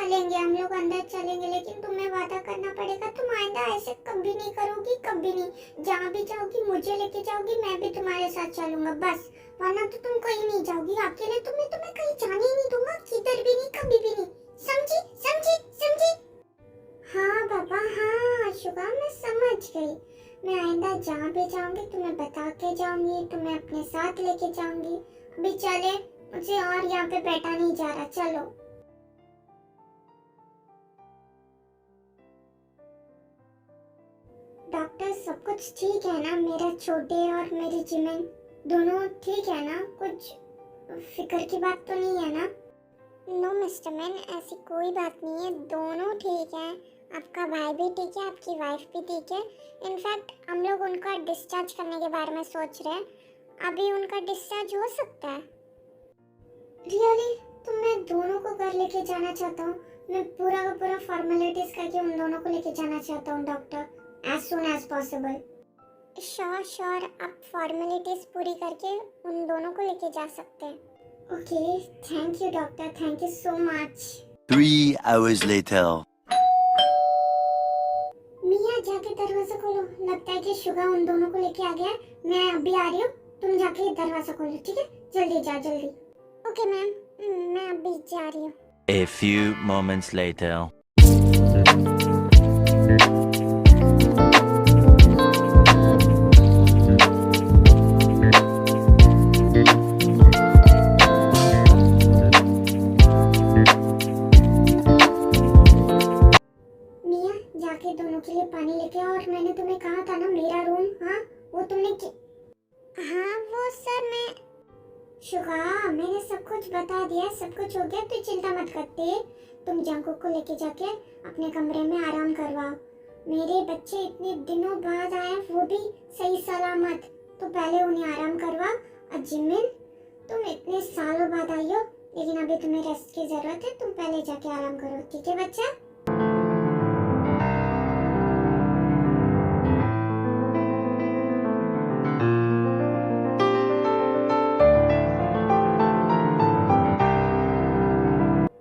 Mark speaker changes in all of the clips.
Speaker 1: चलेंगे, हम लोग अंदर चलेंगे, लेकिन तुम्हें वादा करना पड़ेगा तुम आइंदा ऐसे कभी नहीं करोगी, कभी नहीं। जहाँ भी जाओगी मुझे लेके जाओगी, मैं भी तुम्हारे साथ चलूंगा बस, वरना तो तुम कहीं नहीं जाओगी अकेले। तुम्हें कहीं जाने ही नहीं दूंगा, किधर भी नहीं, कभी भी नहीं। समझी समझी समझी? हाँ पापा हाँ शुगा, मैं समझ गई। मैं आइंदा जहाँ भी जाऊंगी तुम्हें बता के जाऊंगी, तुम्हें अपने साथ लेके जाऊंगी। अभी चले, मुझे और यहाँ पे बैठा नहीं जा रहा, चलो। डॉक्टर सब कुछ ठीक है ना? मेरा छोटे और मेरी जिमिन दोनों ठीक है ना? कुछ फिक्र की बात तो नहीं है ना? नो मिस्टर मैन, ऐसी कोई बात नहीं है, दोनों ठीक हैं। आपका भाई भी ठीक है, आपकी वाइफ भी ठीक है। इनफैक्ट हम लोग उनका डिस्चार्ज करने के बारे में सोच रहे हैं, अभी उनका डिस्चार्ज हो सकता है। रियली? तो मैं दोनों को घर लेके जाना चाहता हूँ। मैं पूरा का पूरा फॉर्मेलिटीज करके उन दोनों को लेके जाना चाहता हूँ doctor, as soon as possible. Sure sure, आप फॉर्मेलिटीज पूरी करके उन दोनों को लेके जा सकते हैं। Okay, thank you doctor, thank you so much.
Speaker 2: 3 hours later.
Speaker 1: मिया जाके दरवाजा खोलो, लगता है कि शुगा उन दोनों को लेके आ गया है। मैं अभी आ रही हूँ, तुम जाके दरवाजा खोलो, ठीक है? जल्दी जा जल्दी। ओके मैम, मैं अभी जा रही हूँ।
Speaker 2: A few moments later.
Speaker 1: मिया जाके दोनों के लिए पानी लेके आओ, और मैंने तुम्हें कहा था ना मेरा रूम, हाँ वो तुमने हाँ वो सर मैं शुगा, मैंने सब कुछ बता दिया, सब कुछ हो गया, तो चिंता मत करते। तुम जंकुक को लेके जाके अपने कमरे में आराम करवाओ। मेरे बच्चे इतने दिनों बाद आए, वो भी सही सलामत, तो पहले उन्हें आराम करवाओ। और जिमिन, तुम इतने सालों बाद आई हो, लेकिन अभी तुम्हें रेस्ट की जरूरत है, तुम पहले जाके आराम करो, ठीक है बच्चा?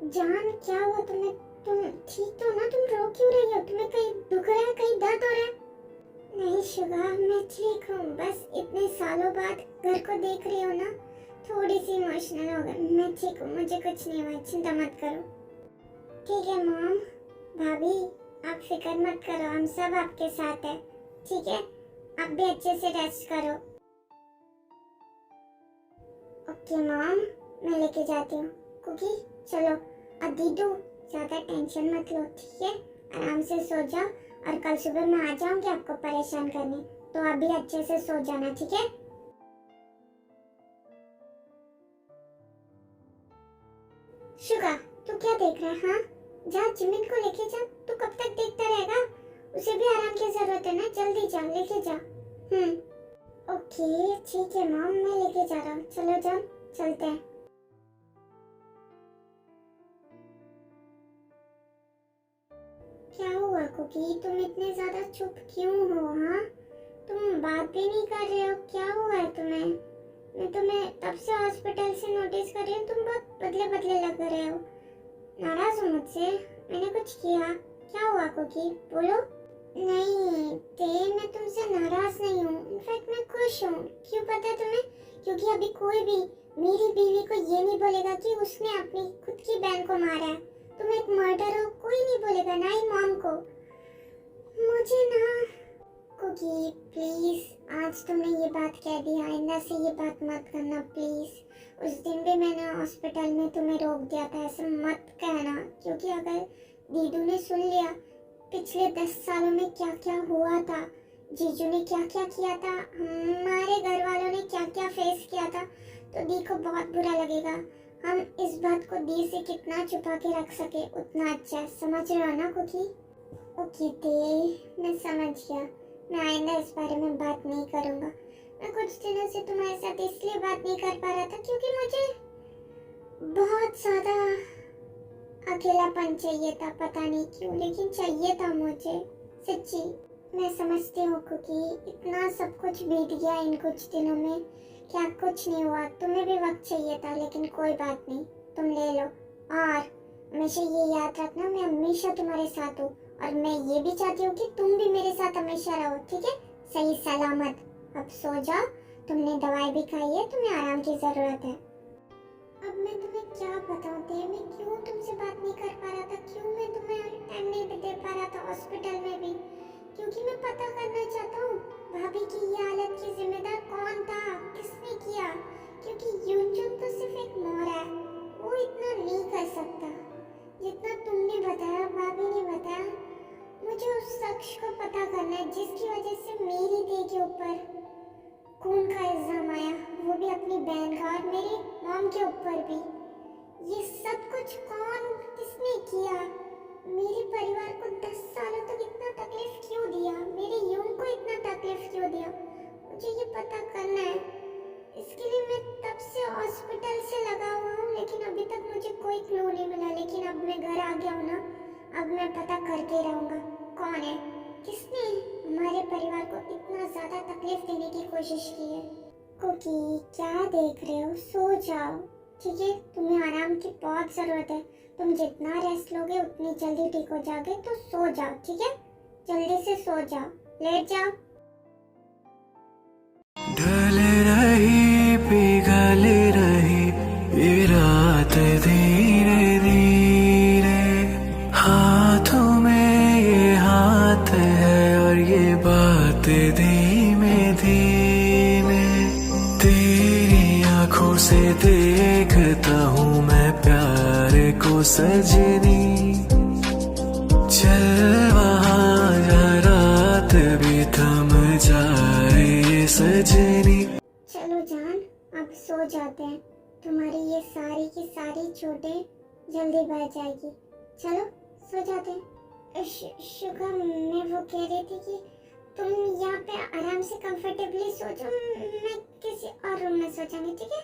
Speaker 1: जान क्या हुआ तुम्हें? तुम ठीक तो ना? तुम रो क्यों रही हो? तुम्हें कहीं दुख रहा है, कहीं दर्द हो रहा है? नहीं शुगा, मैं ठीक हूँ, बस इतने सालों बाद घर को देख रही हो ना, थोड़ी सी इमोशनल हो गई। मैं ठीक हूँ, मुझे कुछ नहीं हुआ, चिंता मत करो। ठीक है मॉम, भाभी, आप फिक्र मत करो, हम सब आपके साथ हैं, ठीक है? आप भी अच्छे से रेस्ट करो। ओके मॉम, मैं लेके जाती हूँ। कुकी चलो। और दीदू, ज्यादा टेंशन मत लो, ठीक है? आराम से सो जाओ, और कल सुबह मैं आ जाऊंगी आपको परेशान करने, तो अभी अच्छे से सो जाना, ठीक है? शुगा, तू क्या देख रहा है? हाँ जा, जिमिन को लेके जा। तू कब तक देखता रहेगा? उसे भी आराम की जरूरत है ना, जल्दी जा, लेके जा। ओके ठीक है मॉम, मैं लेके जा रहा हूँ, चलो जाओ, चलते हैं। क्या हुआ कुकी, तुम इतने ज्यादा चुप क्यों हो? हाँ, तुम बात भी नहीं कर रहे हो, क्या हुआ है तुम्हें? मैं तुम्हें तब से हॉस्पिटल से नोटिस कर रही हूँ, तुम बहुत बदले बदले लग रहे हो। नाराज हो मुझसे? मैंने कुछ किया? क्या हुआ कुकी, बोलो। नहीं ते, मैं तुमसे नाराज नहीं हूँ, इनफैक्ट मैं खुश हूँ। क्यों पता है तुम्हें? क्योंकि अभी कोई भी मेरी बीवी को ये नहीं बोलेगा कि उसने अपनी खुद की बहन को मारा है। तुम एक मर्डर हो, कोई नहीं बोलेगा, ना ही मॉम को। मुझे ना कुकी प्लीज, आज तुमने ये बात कह दी, आइंदा से ये बात मत करना प्लीज। उस दिन भी मैंने हॉस्पिटल में तुम्हें रोक दिया था, ऐसा मत कहना, क्योंकि अगर दीदू ने सुन लिया पिछले 10 सालों में क्या क्या हुआ था, जीजू ने क्या क्या किया था, हमारे घर वालों ने क्या क्या फेस किया था, तो दी को बहुत बुरा लगेगा। हम इस बात को दी से कितना छुपा के रख सके उतना अच्छा, समझ रहे हो ना कुकी? ओके दी, मैं समझ गया, मैं आइंदा इस बारे में बात नहीं करूँगा। मैं कुछ दिनों से तुम्हारे साथ इसलिए बात नहीं कर पा रहा था क्योंकि मुझे बहुत ज़्यादा अकेलापन चाहिए था, पता नहीं क्यों, लेकिन चाहिए था मुझे, सच्ची। मैं समझती हूँ क्योंकि इतना सब कुछ बीत गया इन कुछ दिनों में, क्या कुछ नहीं हुआ, तुम्हें भी वक्त चाहिए था, लेकिन कोई बात नहीं, तुम ले लो। और हमेशा ये याद रखना, मैं हमेशा तुम्हारे साथ हूँ और मैं ये भी चाहती हूँ कि तुम भी मेरे साथ हमेशा रहो, ठीक है? सही सलामत। अब सो जाओ, तुमने दवाई भी खाई है, तुम्हें आराम की जरूरत है। अब मैं तुम्हें क्या बताऊँ देव, मैं क्यों तुमसे बात नहीं कर पा रहा था, क्यों मैं तुम्हें टाइम नहीं दे पा रहा था हॉस्पिटल में भी, क्योंकि मैं पता करना चाहता हूँ भाभी की ये हालत की जिम्मेदार कौन था, किसने किया, क्योंकि यूनजुन तो सिर्फ एक मोर है, वो इतना नहीं कर सकता जितना तुमने बताया, भाभी ने बताया। मुझे उस शख्स को पता करना है जिसकी वजह से मेरी दी के ऊपर खून का इल्जाम आया, वो भी अपनी बहन का और मेरी मॉम के ऊपर भी। ये सब कुछ कौन, किसने किया? मेरे परिवार को 10 सालों तक इतना तकलीफ क्यों दिया, मेरे यून को इतना तकलीफ क्यों दिया? मुझे ये पता करना है। इसके लिए मैं तब से हॉस्पिटल से लगा हुआ हूँ, लेकिन अभी तक मुझे कोई क्लू नहीं मिला। लेकिन अब मैं घर आ गया हूँ ना, अब मैं पता करके रहूँगा कौन है, किसने हमारे परिवार को इतना ज़्यादा तकलीफ देने की कोशिश की है। कुकी, क्या देख रहे हो? सो जाओ, ठीक है? तुम्हें आराम की बहुत ज़रूरत है। तुम जितना रेस्ट लोगे उतनी जल्दी ठीक हो जाओगे, तो सो जाओ, ठीक है? जल्दी से सो जाओ, लेट जाओ।
Speaker 3: ढल रही पिघल रही ये रात धीरे धीरे, हाथों में ये हाथ है और ये बात धीमे धीमे। तेरी आंखों से देखता हूँ मैं प्यार को सजनी, चल वहाँ जा रात भी थम जाए ये सजनी।
Speaker 1: चलो जान, अब सो जाते हैं, तुम्हारी ये सारी की सारी चोटें जल्दी बढ़ जाएगी। चलो सो जाते हैं। शुगर, मैं वो कह रही थी कि तुम यहाँ पे आराम से कंफर्टेबली सो जाओ, मैं किसी और रूम में सो जाऊंगी, ठीक है?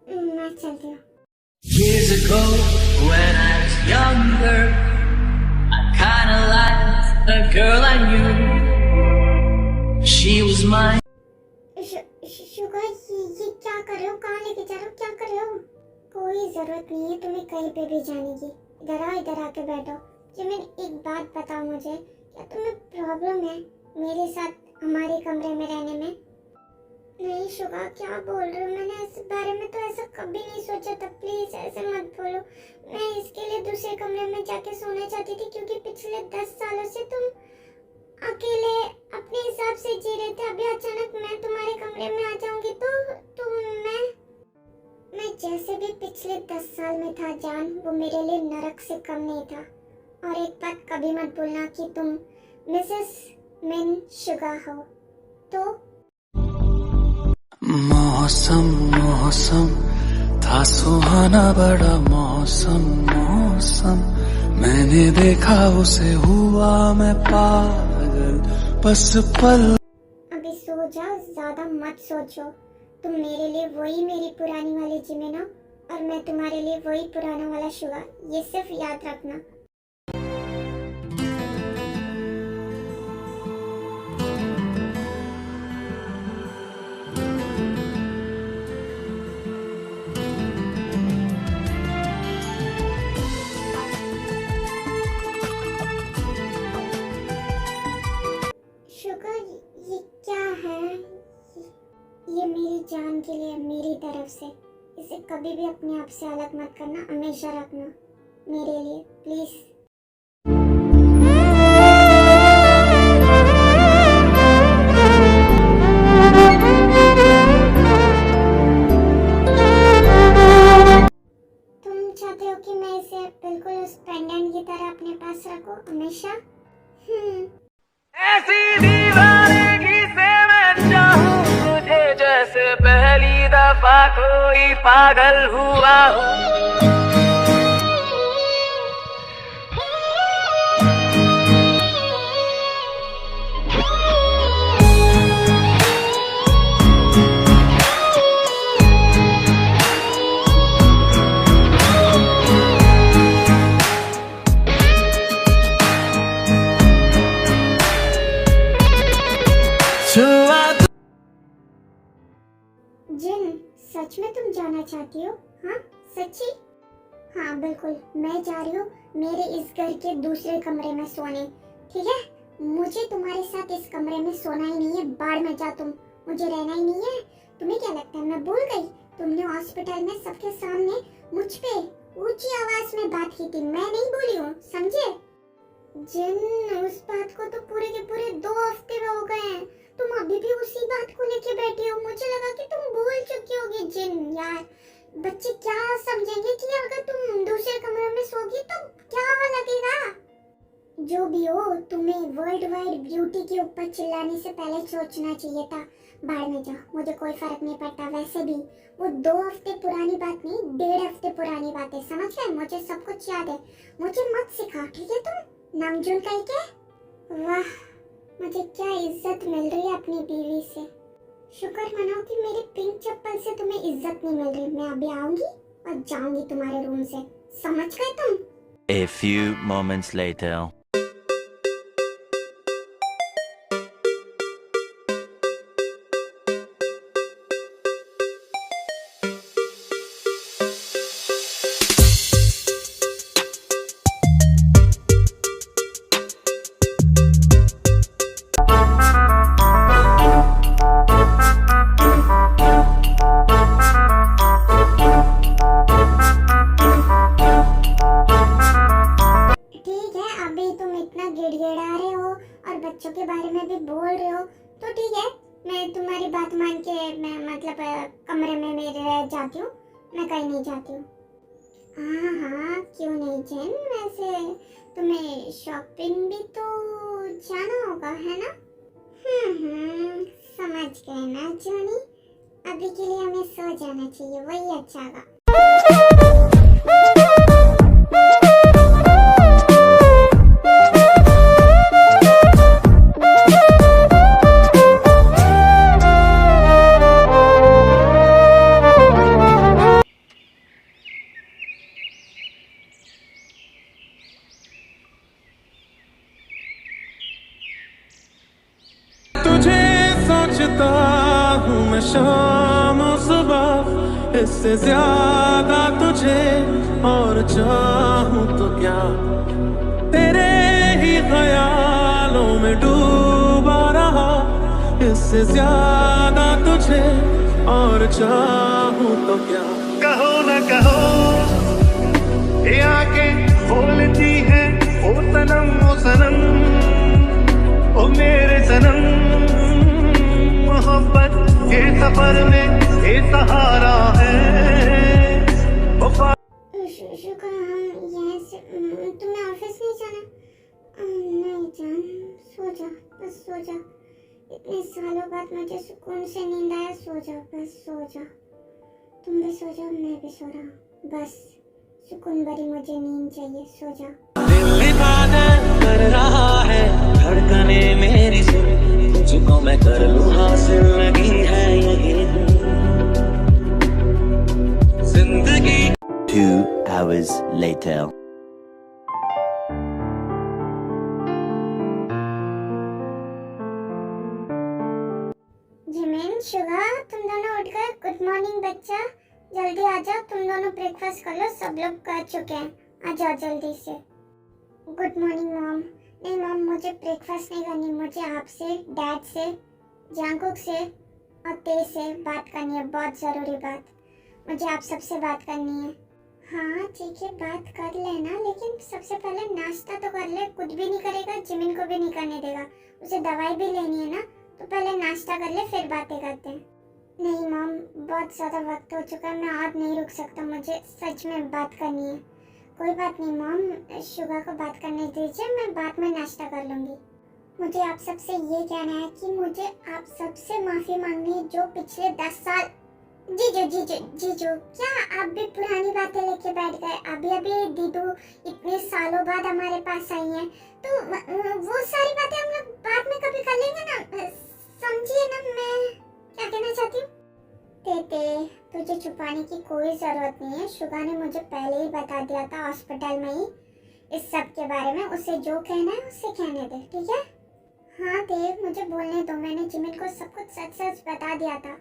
Speaker 1: मैं चलती हूँ।
Speaker 4: Years ago, when I was younger, I kinda liked a girl I knew. She was mine.
Speaker 1: Sugar, ये क्या कर रहे हो? कहाँ लेके जा रहे हो? क्या कर रहे हो? कोई जरूरत नहीं है तुम्हें कहीं पे भी जाने की। इधर आओ, इधर आके बैठो। जिमिन, एक बात बताओ मुझे, क्या तुम्हें प्रॉब्लम है मेरे साथ हमारे कमरे में रहने में? नहीं शुगर, क्या बोल रहे हो? मैंने इस बारे में तो ऐसा कभी नहीं सोचा था, प्लीज ऐसे मत बोलो। मैं इसके लिए दूसरे कमरे में जाके सोना चाहती थी, क्योंकि पिछले 10 सालों से तुम अकेले अपने हिसाब से जी रहे थे। अभी अचानक मैं तुम्हारे कमरे में आ जाऊंगी तो मैं जैसे भी पिछले 10 साल में था जान, वो मेरे लिए नरक से कम नहीं था। और एक बात कभी मत भूलना कि तुम मिसेस मिन शुगा हो। तो
Speaker 3: मौसम मौसम था सुहाना, बड़ा मौसम मौसम, मैंने देखा उसे हुआ मैं पागल बस पल।
Speaker 1: अभी सो जाओ, ज्यादा मत सोचो। तुम मेरे लिए वही मेरी पुरानी वाली जिमिन हो और मैं तुम्हारे लिए वही पुराना वाला शुगा, ये सिर्फ याद रखना। शुगर, ये क्या है? ये मेरी जान के लिए मेरी तरफ से, इसे कभी भी अपने आप से अलग मत करना, हमेशा रखना मेरे लिए, प्लीज। तुम चाहते हो कि मैं इसे बिल्कुल उस पेंडेंट की तरह अपने पास रखूं हमेशा?
Speaker 4: ऐसी दीवानगी से मैं चाहूं तुझे, जैसे पहली दफा कोई पागल हुआ हो।
Speaker 1: जिन, सच में तुम जाना चाहती हो? हाँ, सच्ची? हाँ बिल्कुल, मैं जा रही हूँ मेरे इस घर के दूसरे कमरे में सोने, ठीक है? मुझे तुम्हारे साथ इस कमरे में सोना ही नहीं है, बाहर में जा तुम, मुझे रहना ही नहीं है। तुम्हें क्या लगता है मैं भूल गई? तुमने हॉस्पिटल में सबके सामने मुझ पे ऊंची आवाज में बात की थी, मैं नहीं भूली हूँ, समझे? जिन, उस बात को तो पूरे के पूरे 2 हफ्ते हो गए हैं, तुम अभी भी उसी बात को लेके बैठी हो। मुझे लगा कि तुम भूल चुकी होगी। जिन यार, बच्चे क्या समझेंगे कि अगर तुम दूसरे कमरे में सोगी तो क्या लगेगा? जो भी हो, तुम्हें वर्ल्ड वाइड ब्यूटी के ऊपर चिल्लाने से पहले सोचना चाहिए था। बाहर में जाओ, मुझे कोई फर्क नहीं पड़ता। वैसे भी वो 2 हफ्ते पुरानी बात नहीं, 1.5 हफ्ते पुरानी बात है, समझ गए? मुझे सब कुछ याद है, मुझे मत सिखाओ, ठीक है? तुम नामजुन कह के। वाह, मुझे क्या इज्जत मिल रही है अपनी बीवी से। शुक्र मनाओ कि मेरी पिंक चप्पल से तुम्हें इज्जत नहीं मिल रही। मैं अभी आऊंगी और जाऊंगी तुम्हारे रूम से, समझ गए तुम?
Speaker 2: A few moments later.
Speaker 1: ठीक है, अभी तुम इतना गिड़गिड़ा रहे हो और बच्चों के बारे में भी बोल रहे हो, तो ठीक है, मैं तुम्हारी बात मान के मैं मतलब कमरे में मेरे रह जाती हूँ, मैं कहीं नहीं जाती हूँ। हाँ हाँ, क्यों नहीं जिन, वैसे तुम्हें शॉपिंग भी तो जाना होगा, है ना? समझ गए ना जोनी, अभी के लिए हमें सो जाना चाहिए, वही अच्छा होगा।
Speaker 3: तुझे सोचता हूँ मैं शाम सुबह, इससे ज्यादा तुझे और चाहूँ तो क्या। तेरे ही ख्यालों में डूबा रहा, इससे ज्यादा तुझे और चाहूँ तो क्या।
Speaker 5: कहो न कहो, ये आंखें बोलती हैं ओ सनम, ओ सनम, ओ मेरे सनम। मोहब्बत के सफर में ये सहारा है।
Speaker 1: शुक्र हम यहाँ से, तुम्हें ऑफिस नहीं जाना? नहीं जान, सो जा, बस सो जा। इतने सालों बाद मुझे सुकून से नींद आया, सो जा, बस सो जा। तुम भी सो जाओ, मैं भी सो रहा हूँ, बस सुकून भरी मुझे नींद चाहिए, सो जा।
Speaker 3: दिल इबादत कर रहा है, धड़कने मेरी सुन, तुझको मैं कर लूँ हासिल, लगी है यही जिंदगी।
Speaker 2: 2 hours later.
Speaker 1: जिमिन, शुगा, तुम दोनों उठ गए? गुड मॉर्निंग बच्चा, जल्दी आ जाओ, तुम दोनों ब्रेकफास्ट कर लो, सब लोग कर चुके हैं, आ जाओ जल्दी से। Good morning mom. नहीं मॉम, मुझे ब्रेकफास्ट नहीं करनी, मुझे आपसे, डैड से, जांगकुक से और ते से बात करनी है, बहुत ज़रूरी बात। मुझे आप सबसे बात करनी है। हाँ ठीक है, बात कर लेना, लेकिन सबसे पहले नाश्ता तो कर ले। कुछ भी नहीं करेगा, जिमिन को भी नहीं करने देगा, उसे दवाई भी लेनी है ना, तो पहले नाश्ता कर ले, फिर बातें करते हैं। नहीं मॉम, बहुत ज़्यादा वक्त हो चुका है, मैं और नहीं रुक सकता, मुझे सच में बात करनी है। कोई बात नहीं मॉम, शुगा को बात करने दीजिए, मैं बाद में नाश्ता कर लूँगी। मुझे आप सबसे ये कहना है कि मुझे आप सबसे माफ़ी मांगनी है, जो पिछले 10 साल। जीजू, क्या आप भी पुरानी बातें लेके बैठ गए? अभी दीदू इतने सालों बाद हमारे पास आई हैं, तो वो सारी बातें हम लोग बाद में कभी कर लेंगे ना, समझिए ना मैं क्या कहना चाहती हूँ। तेते, तुझे छुपाने की कोई जरूरत नहीं है, शुगा ने मुझे पहले ही बता दिया था हॉस्पिटल में ही इस सब के बारे में, उसे जो कहना है उससे कहने दे, ठीक है? हाँ देव, मुझे बोलने दो, मैंने जिमिन को सब कुछ सच सच बता दिया था,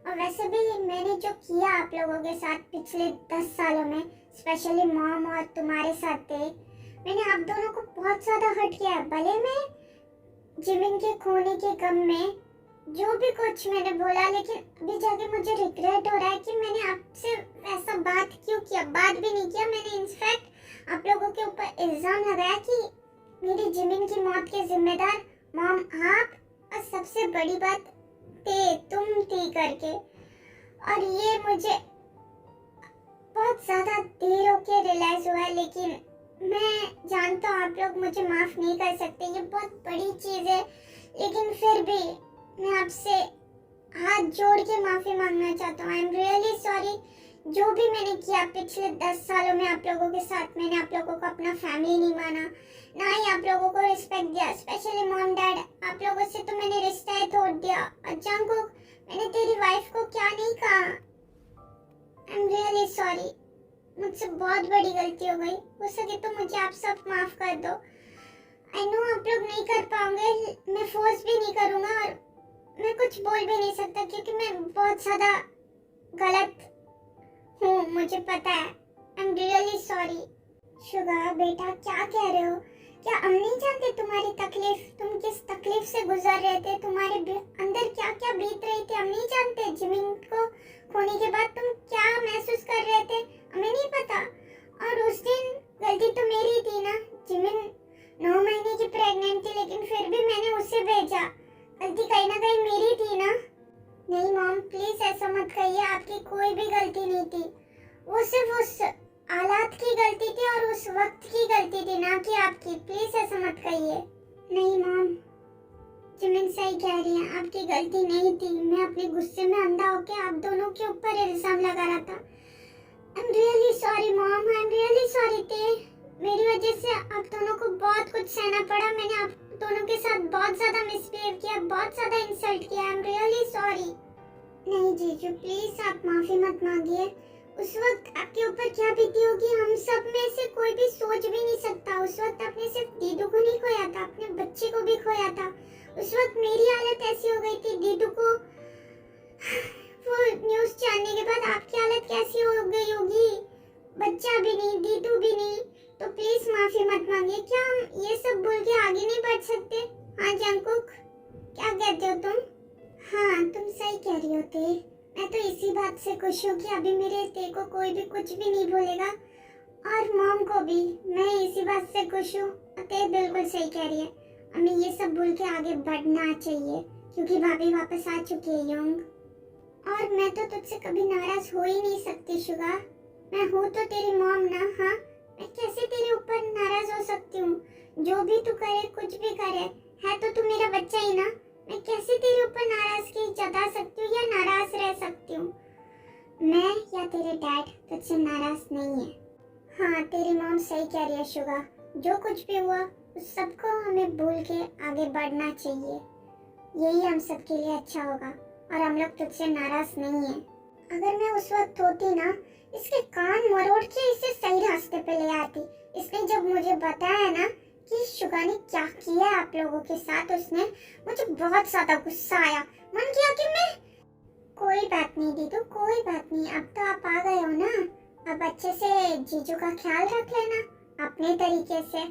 Speaker 1: और वैसे भी मैंने जो किया आप लोगों के साथ पिछले 10 सालों में स्पेशली मॉम और तुम्हारे साथ थे। मैंने आप दोनों को बहुत ज़्यादा हर्ट किया है। भले मैं जिमिन के खोने के गम में जो भी कुछ मैंने बोला, लेकिन अभी जाके मुझे रिग्रेट हो रहा है कि मैंने आपसे ऐसा बात क्यों किया। बात भी नहीं किया मैंने, इनफैक्ट आप लोगों के ऊपर इल्ज़ाम लगाया कि मेरी जिमिन की मौत के जिम्मेदार मॉम आप, और सबसे बड़ी बात तुम थी करके। और ये मुझे बहुत ज़्यादा देर होके रियलाइज़ हुआ है, लेकिन मैं जानता हूँ आप लोग मुझे माफ़ नहीं कर सकते। ये बहुत बड़ी चीज़ है, लेकिन फिर भी मैं आपसे हाथ जोड़ के माफ़ी मांगना चाहता हूँ। I am really sorry. जो भी मैंने किया पिछले 10 सालों में आप लोगों के साथ, मैंने आप लोगों को अपना फैमिली नहीं माना, ना ही आप लोगों को रिस्पेक्ट दिया। स्पेशली मॉम डैड, आप लोगों से तो मैंने रिश्ता ही तोड़ दिया। और जंगकुक, मैंने तेरी वाइफ को क्या नहीं कहा। आई एम रियली सॉरी, मुझसे बहुत बड़ी गलती हो गई। हो सके तो मुझे आप सब माफ़ कर दो। आई नो आप लोग नहीं कर पाओगे, मैं फोर्स भी नहीं करूँगा और मैं कुछ बोल भी नहीं सकता क्योंकि मैं बहुत ज़्यादा गलत हूँ, मुझे पता है। I am really sorry. Suga बेटा, क्या कह रहे हो? क्या हम नहीं जानते तुम्हारी तकलीफ? तुम किस तकलीफ से गुजर रहे थे, तुम्हारे अंदर क्या क्या बीत रही थी, हम नहीं जानते। जिमिन को खोने के बाद तुम क्या महसूस कर रहे थे, हमें नहीं पता। और उस दिन गलती तो मेरी थी ना। जिमिन 9 महीने की प्रेग्नेंट थी, लेकिन फिर भी मैंने उसे भेजा। गलती कहीं ना कहीं मेरी थी ना। नहीं मॉम, प्लीज ऐसा मत कहिए, आपकी कोई भी गलती नहीं थी। वो सिर्फ उस हालात की गलती थी और उस वक्त की गलती थी, ना कि आपकी। प्लीज ऐसा मत कहिए। नहीं मॉम, जिमिन सही कह रही है, आपकी गलती नहीं थी। मैं अपने गुस्से में अंधा होकर आप दोनों के ऊपर इल्जाम लगा रहा था। I am really sorry mom, I am really sorry. मेरी वजह से आप दोनों को बहुत कुछ सहना पड़ा। मैंने आप दोनों के साथ बहुत ज्यादा मिसबिहेव किया, बहुत ज्यादा इंसल्ट किया। I am really sorry. नहीं जीजू, प्लीज आप माफी मत मांगिए। उस वक्त आपके ऊपर क्या बीती होगी हम सब में से कोई भी सोच भी नहीं सकता। उस वक्त आपने सिर्फ दीदू को नहीं खोया था, अपने बच्चे को भी खोया था। उस वक्त मेरी हालत ऐसी हो गई थी, दीदू को वो न्यूज़ जानने के बाद आपकी हालत कैसी हो गई होगी। बच्चा भी नहीं, दीदू भी नहीं। तो प्लीज माफी मत मांगिए। क्या हम ये सब बोल के आगे नहीं बढ़ सकते? हाँ जंगकुक, क्या कहते हो तुम? हाँ तुम सही कह रही हो। मैं तो इसी बात से खुश हूँ कि अभी मेरे को कोई भी कुछ भी नहीं बोलेगा, और मॉम को भी। मैं इसी बात से खुश हूँ। बिल्कुल सही कह रही है, हमें ये सब भूल के आगे बढ़ना चाहिए क्योंकि भाभी वापस आ चुकी है योंग। और मैं तो तुझसे कभी नाराज हो ही नहीं सकती शुगा। मैं हूँ तो तेरी मॉम ना। हाँ, मैं कैसे तेरे ऊपर नाराज हो सकती हूँ? जो भी तू करे, कुछ भी करे, है तो तू मेरा बच्चा ही ना। मैं कैसे तेरे ऊपर नाराजगी जता सकती हूँ या नाराज रह सकती हूँ? मैं या तेरे डैड तुझसे नाराज नहीं है। हाँ, तेरी मॉम सही कह रही है शुगा। जो कुछ भी हुआ उस सबको हमें भूल के आगे बढ़ना चाहिए। यही हम सबके लिए अच्छा होगा और हम लोग तुझसे नाराज नहीं है। अगर मैं उस वक्त होती ना, इसके कान मरोड़ के इसे सही रास्ते पे ले आती। इसने जब मुझे बताया ना कि शुगा ने क्या किया आप लोगों के साथ, उसने मुझे बहुत ज्यादा गुस्सा आया। मन किया कि मैं कोई बात नहीं दीदू, कोई बात नहीं। अब तो आप आ गए हो ना, अब अच्छे से जीजू का ख्याल रख लेना अपने तरीके से।